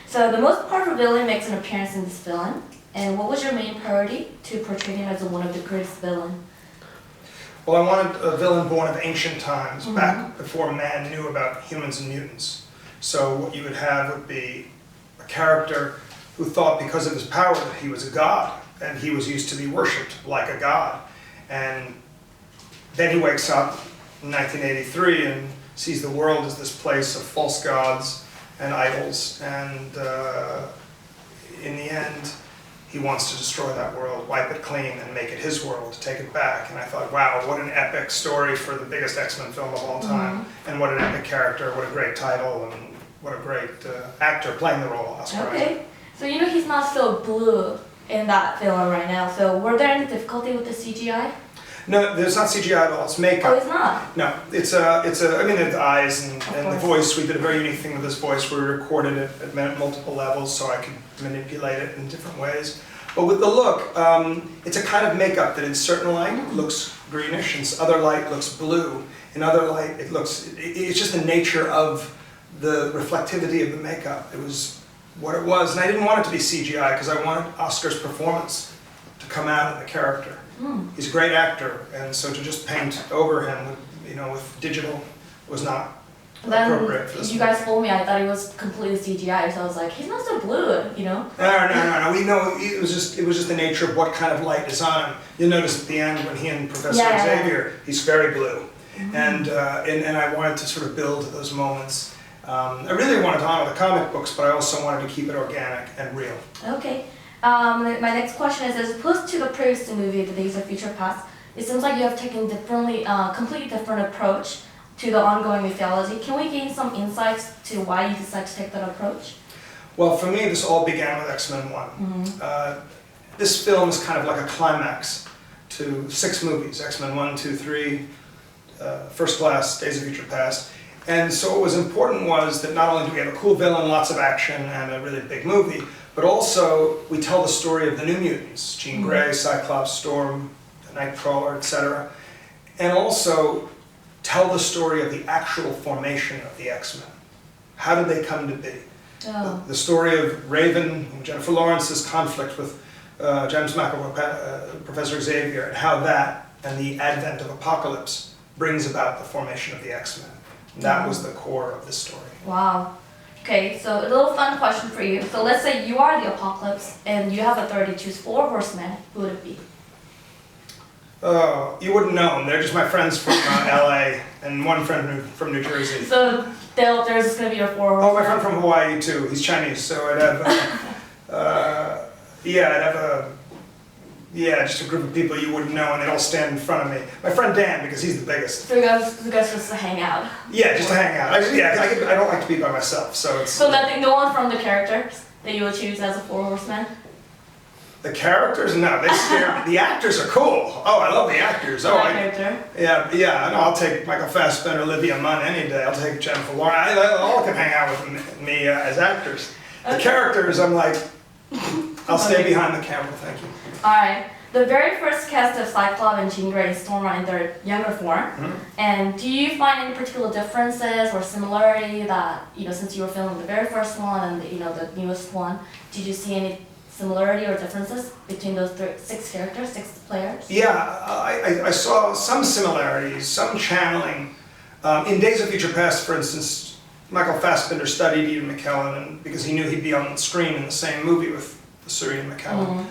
So the most powerful villain makes an appearance in this film. And what was your main priority to portray him as one of the greatest villains? Well, I wanted a villain born of ancient times, back before man knew about humans and mutants. So what you would have would be a character who thought because of his power that he was a god, and he was used to be worshipped like a god. And then he wakes up in 1983 and sees the world as this place of false gods and idols, and in the end, he wants to destroy that world, wipe it clean, and make it his world, take it back. And I thought, wow, what an epic story for the biggest X-Men film of all time. And what an epic character, what a great title, and what a great actor playing the role. Okay, so you know he's not so blue in that film right now, so were there any difficulty with the CGI? No, there's not CGI at all, it's makeup. Oh, it's not? No, I mean, the eyes and the voice. We did a very unique thing with this voice where we recorded it at multiple levels so I could manipulate it in different ways. But with the look, it's a kind of makeup that in certain light looks greenish, in other light looks blue. In other light, it's just the nature of the reflectivity of the makeup. It was what it was. And I didn't want it to be CGI because I wanted Oscar's performance to come out of the character. He's a great actor, and so to just paint over him, with digital, was not appropriate for this. You guys told me I thought he was completely CGI, so I was like, he's not so blue, No. We know it was just the nature of what kind of light is on him. You'll notice at the end when he and Professor Xavier, he's very blue, and I wanted to sort of build to those moments. I really wanted to honor the comic books, but I also wanted to keep it organic and real. Okay. My next question is, as opposed to the previous movie, The Days of Future Past, it seems like you have taken completely different approach to the ongoing mythology. Can we gain some insights to why you decided to take that approach? Well, for me, this all began with X-Men 1. This film is kind of like a climax to 6 movies, X-Men 1, 2, 3, First Class, Days of Future Past. And so what was important was that not only do we have a cool villain, lots of action, and a really big movie, but also we tell the story of the New Mutants, Jean Grey, Cyclops, Storm, Nightcrawler, etc. And also tell the story of the actual formation of the X-Men. How did they come to be? The story of Raven and Jennifer Lawrence's conflict with James McAvoy, Professor Xavier, and how that and the advent of Apocalypse brings about the formation of the X-Men. That was the core of the story. Wow. Okay, so a little fun question for you. So let's say you are the Apocalypse and you have authority to choose 4 horsemen. Who would it be? You wouldn't know them. They're just my friends from LA and one friend from New Jersey. So there's just going to be your 4 horsemen? Oh, my friend from Hawaii too. He's Chinese, so I'd have just a group of people you wouldn't know, and they'd all stand in front of me. My friend Dan, because he's the biggest. So you guys just to hang out? Yeah, just to hang out. I don't like to be by myself, so it's... So no one from the characters that you would choose as a 4 horsemen? The characters? No, they scare me. The actors are cool. Oh, I love the actors. Oh, character? Yeah. No, I'll take Michael Fassbender, Olivia Munn any day. I'll take Jennifer Lawrence. They all can hang out with me as actors. The characters, I'm like, I'll stay behind the camera, thank you. Alright. The very first cast of Cyclops and Jean Grey and Storm are in their younger form. And do you find any particular differences or similarity that, since you were filming the very first one and the newest one, did you see any similarity or differences between those 6 characters, 6 players? Yeah, I saw some similarities, some channeling. In Days of Future Past, for instance, Michael Fassbender studied Ian McKellen because he knew he'd be on the screen in the same movie with Sir Ian McKellen.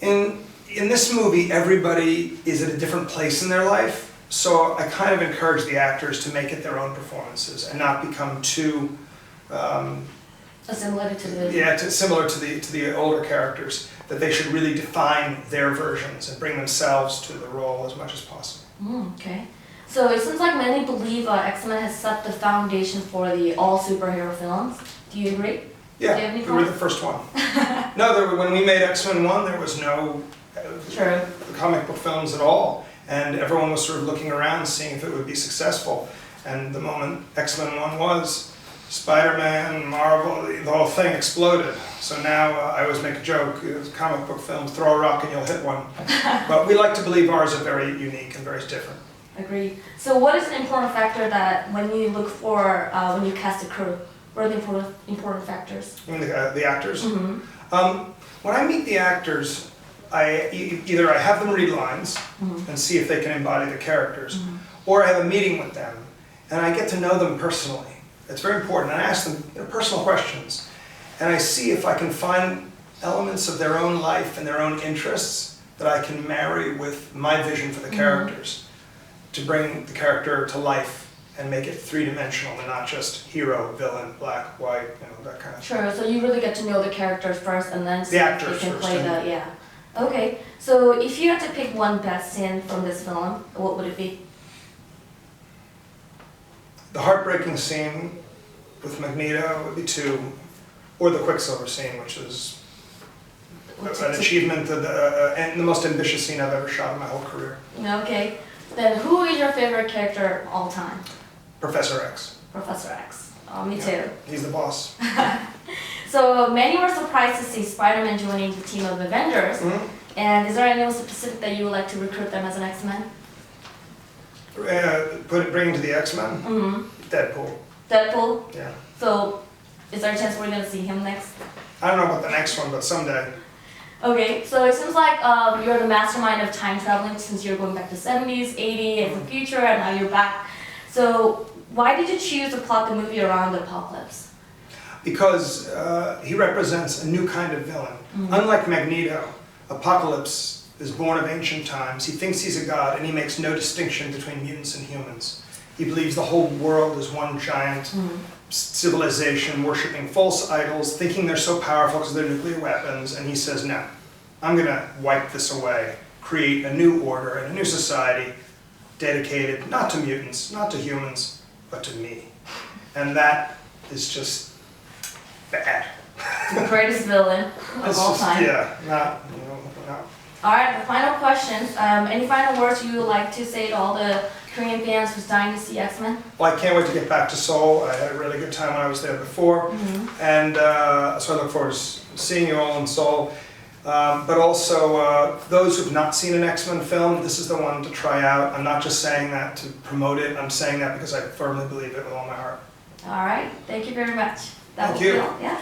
In this movie, everybody is at a different place in their life, so I kind of encourage the actors to make it their own performances and not become too similar to the older characters. That they should really define their versions and bring themselves to the role as much as possible. Okay. So it seems like many believe X-Men has set the foundation for the all superhero films. Do you agree? Yeah, we were the first one. No, when we made X-Men 1, there was no comic book films at all. And everyone was sort of looking around, seeing if it would be successful. And the moment X-Men 1 was, Spider-Man, Marvel, the whole thing exploded. So now I always make a joke, comic book films, throw a rock and you'll hit one. But we like to believe ours are very unique and very different. Agreed. So what is an important factor that when you look for, when you cast a crew? What are the important factors? You mean the actors? Mm-hmm. When I meet the actors, either I have them read lines and see if they can embody the characters, or I have a meeting with them and I get to know them personally. It's very important. And I ask them personal questions, and I see if I can find elements of their own life and their own interests that I can marry with my vision for the characters to bring the character to life and make it three-dimensional and not just hero, villain, black, white, that kind of thing. Sure, so you really get to know the characters first and then see The if actors you can first, play and- the, yeah. Okay, so if you had to pick one best scene from this film, what would it be? The heartbreaking scene with Magneto would be 2, or the Quicksilver scene, which is an achievement and the most ambitious scene I've ever shot in my whole career. Okay, then who is your favorite character of all time? Professor X. Professor X. Oh, me too. He's the boss. So many were surprised to see Spider-Man joining the team of Avengers. And is there anyone specific that you would like to recruit them as an X-Men? Bring to the X-Men? Deadpool. Deadpool? Yeah. So is there a chance we're going to see him next? I don't know about the next one, but someday. Okay, so it seems like you're the mastermind of time traveling since you're going back to 70s, 80s, and the future, and now you're back. So why did you choose to plot the movie around the apocalypse? Because he represents a new kind of villain. Unlike Magneto, Apocalypse is born of ancient times. He thinks he's a god, and he makes no distinction between mutants and humans. He believes the whole world is one giant civilization, worshipping false idols, thinking they're so powerful because of their nuclear weapons, and he says, no, I'm going to wipe this away, create a new order and a new society dedicated not to mutants, not to humans, but to me. And that is just bad. The greatest villain of all time. Yeah, not. All right, the final questions. Any final words you would like to say to all the Korean fans who's dying to see X-Men? Well, I can't wait to get back to Seoul. I had a really good time when I was there before, and so I look forward to seeing you all in Seoul. But also, those who've not seen an X-Men film, this is the one to try out. I'm not just saying that to promote it. I'm saying that because I firmly believe it with all my heart. All right, thank you very much. That Thank was you. all. Yeah.